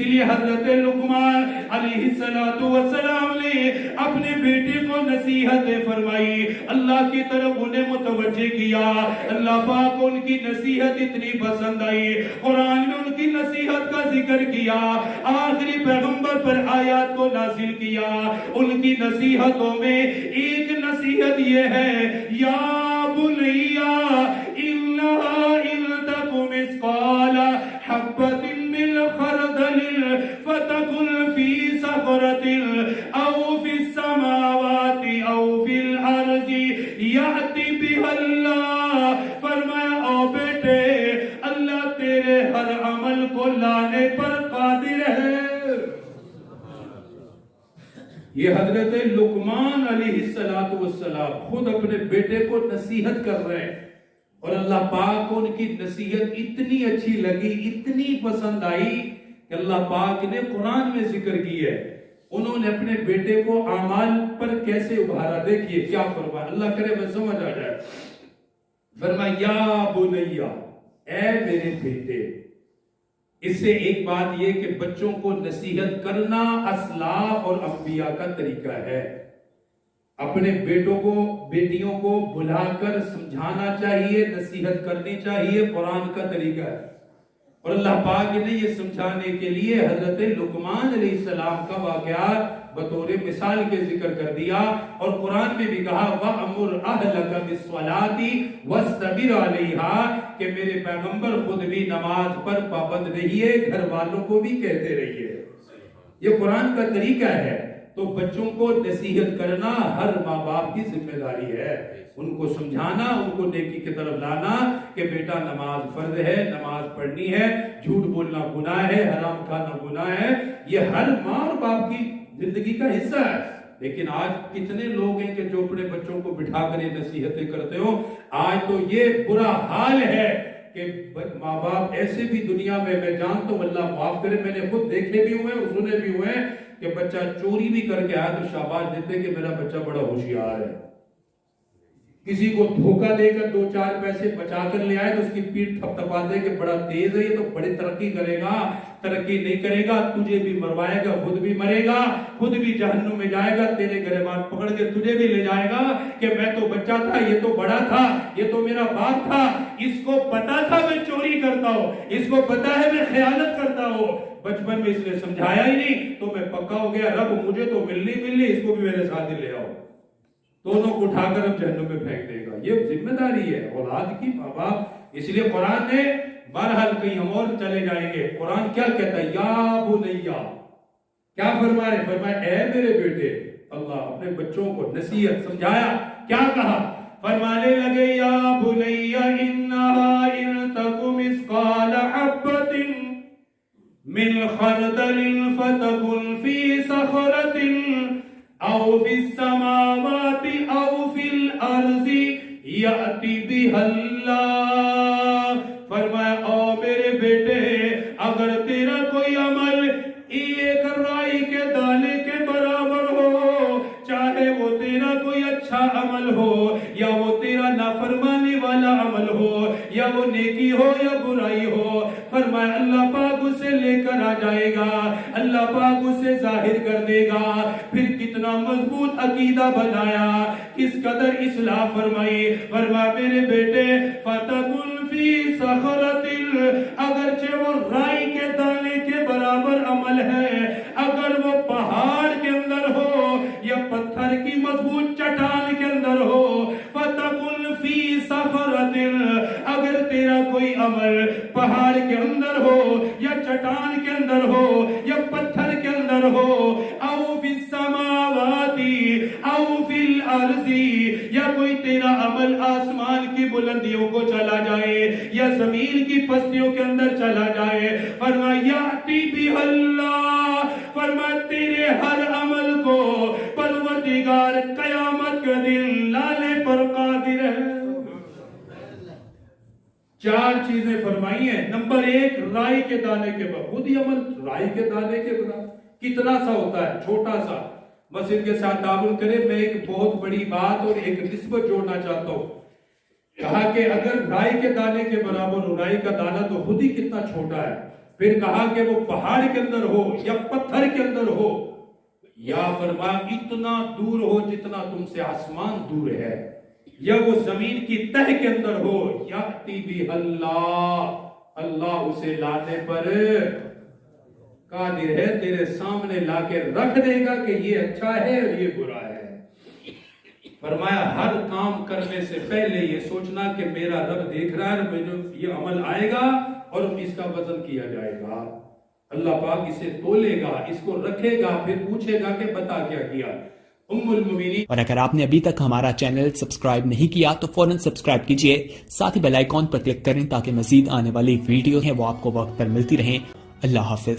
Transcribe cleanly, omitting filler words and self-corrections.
لیے حضرت لقمان علیہ السلام نے اپنے بیٹے کو نصیحت فرمائی، اللہ کی طرف انہیں متوجہ کیا۔ اللہ پاک ان کی نصیحت اتنی پسند آئی، قرآن میں ان کی نصیحت کا ذکر کیا، آخری پیغمبر پر آیات کو نازل کیا۔ ان کی نصیحتوں میں ایک نصیحت یہ ہے، یا بنیا انہا ان تک مثقال حبۃ من خردل فتکن فی صخرۃ او فی السماوات او فی الارض یأتی بها اللہ۔ فرمایا او بیٹے، اللہ تیرے ہر عمل کو لانے پر قادر ہے۔ یہ حضرت لقمان علیہ السلام خود اپنے بیٹے کو نصیحت کر رہے ہیں، اور اللہ پاک کو ان کی نصیحت اتنی اچھی لگی، اتنی پسند آئی کہ اللہ پاک نے قرآن میں ذکر کی ہے۔ انہوں نے اپنے بیٹے کو اعمال پر کیسے ابھارا، دیکھیے کیا فرمایا، اللہ کرے میں سمجھ آ جائے۔ فرمایا یا بنیا، اے میرے بیٹے۔ اس سے ایک بات یہ کہ بچوں کو نصیحت کرنا اسلاف اور انبیاء کا طریقہ ہے۔ اپنے بیٹوں کو بیٹیوں کو بلا کر سمجھانا چاہیے، نصیحت کرنی چاہیے، قرآن کا طریقہ ہے۔ اور اللہ پاک نے یہ سمجھانے کے لیے حضرت لقمان علیہ السلام کا واقعہ بطور مثال کے ذکر کر دیا، اور قرآن میں بھی کہا وَأَمُرْ أَهْلَكَ بِالصَّلَاةِ وَاسْتَبِرْ عَلَيْهَا، کہ میرے پیغمبر خود بھی نماز پر پابند رہیے، گھر والوں کو بھی کہتے رہیے۔ یہ قرآن کا طریقہ ہے۔ تو بچوں کو نصیحت کرنا ہر ماں باپ کی ذمہ داری ہے، ان کو سمجھانا، ان کو نیکی کی طرف لانا کہ بیٹا نماز فرض ہے، نماز پڑھنی ہے، جھوٹ بولنا گناہ ہے، حرام کھانا گناہ ہے۔ یہ ہر ماں اور باپ کی زندگی کا حصہ ہے۔ لیکن آج کتنے لوگ ہیں کہ جو اپنے بچوں کو بٹھا کر یہ نصیحتیں کرتے ہو؟ آج تو یہ برا حال ہے کہ ماں باپ ایسے بھی دنیا میں جانتا ہوں، اللہ معاف کرے، میں نے خود دیکھے بھی ہوئے اور سنے بھی ہوئے کہ بچہ چوری بھی کر کے آیا تو شاباش دیتے کہ میرا بچہ بڑا ہوشیار ہے۔ کسی کو دھوکہ دے کر 2-4 پیسے بچا کر لے آئے تو اس کی پیٹھ تھپ تھپاتے کہ بڑا تیز ہے، یہ تو بڑی ترقی کرے گا۔ ترقی نہیں کرے گا، تجھے بھی مروائے گا، خود بھی مرے گا، خود بھی جہنم میں جائے گا، تیرے گریبان پکڑ کے تجھے بھی لے جائے گا کہ میں تو بچہ تھا، یہ تو بڑا تھا، یہ تو میرا باپ تھا، اس کو پتا تھا میں چوری کرتا ہوں، اس کو پتا ہے میں خیانت کرتا ہوں، بچپن میں اس نے سمجھایا ہی نہیں تو میں پکا ہو گیا، رب مجھے تو ملنی، اس کو بھی میرے ساتھ ہی لے آؤ، دونوں کو اٹھا کر اب جہنم میں پھینک دے گا۔ یہ ذمہ داری ہے اولاد کی، ماں باپ۔ اس لیے قرآن نے بہرحال کہیں ہم اور چلے جائیں گے، قرآن کیا کہتا ہے؟ یا بنیا، کیا فرمائے؟ فرمائے اے میرے بیٹے۔ اللہ اپنے بچوں کو نصیحت سمجھایا، کیا کہا؟ فرمانے لگے یا بنیا انہا ان تک مثقال حبۃ من خردل فتکن فی صخرۃ او فی السماوات او فی الارض یأتی بها اللہ۔ فرمایا او میرے بیٹے، اگر تیرا کوئی عمل ایک رائی کے دانے کے برابر ہو، چاہے وہ تیرا کوئی اچھا عمل ہو یا وہ تیرا نافرمانی والا عمل ہو، یا وہ نیکی ہو یا برائی ہو، فرمایا اللہ پاک اسے لے کر آ جائے گا، اللہ پاک اسے ظاہر کر دے گا۔ پھر کتنا مضبوط عقیدہ بنایا، کس قدر اصلاح فرمائی۔ فرمایا میرے بیٹے فتکن فی صخرۃ، اگرچہ وہ رائی کے دانے کے برابر عمل ہے، اگر وہ پہاڑ کے اندر ہو یا پتھر کی مضبوط چٹان کے اندر ہو، فتکن فی صخرۃ، اگر تیرا کوئی عمل پہاڑ کے اندر ہو یا چٹان کے اندر ہو یا پتھر کے اندر ہو، او فی السماوات او فی الارض، یا کوئی تیرا عمل آسمان کی بلندیوں کو چلا جائے یا زمین کی پستیوں کے اندر چلا جائے، فرمایا یأتی بها اللہ، فرمایا تیرے ہر عمل کو پروردگار قیامت کے دن لانے پر قادر ہے۔ 4 چیزیں فرمائی ہیں۔ نمبر 1 رائی کے دانے کے برابر، خود ہی عمل رائی کے دانے کے برابر کتنا سا ہوتا ہے، چھوٹا سا۔ بس ان کے ساتھ تعاون کرے، میں ایک بہت بڑی بات اور ایک نسبت جوڑنا چاہتا ہوں۔ کہا کہ اگر رائی کے دانے کے برابر ہو، رائی کا دانہ تو خود ہی کتنا چھوٹا ہے، پھر کہا کہ وہ پہاڑ کے اندر ہو یا پتھر کے اندر ہو، یا فرمایا اتنا دور ہو جتنا تم سے آسمان دور ہے، یا وہ زمین کی تہ کے اندر ہو، یاتی بھی اللہ اسے لانے پر قادر ہے، تیرے سامنے لا کے رکھ دے گا کہ یہ اچھا ہے اور یہ برا ہے۔ فرمایا ہر کام کرنے سے پہلے یہ سوچنا کہ میرا رب دیکھ رہا ہے، مجھے یہ عمل آئے گا اور اس کا وزن کیا جائے گا، اللہ پاک اسے تولے گا، اس کو رکھے گا، پھر پوچھے گا کہ بتا کیا کیا۔ اور اگر آپ نے ابھی تک ہمارا چینل سبسکرائب نہیں کیا تو فوراً سبسکرائب کیجئے، ساتھ ہی بیل آئیکن پر کلک کریں تاکہ مزید آنے والی ویڈیو ہیں وہ آپ کو وقت پر ملتی رہیں۔ اللہ حافظ۔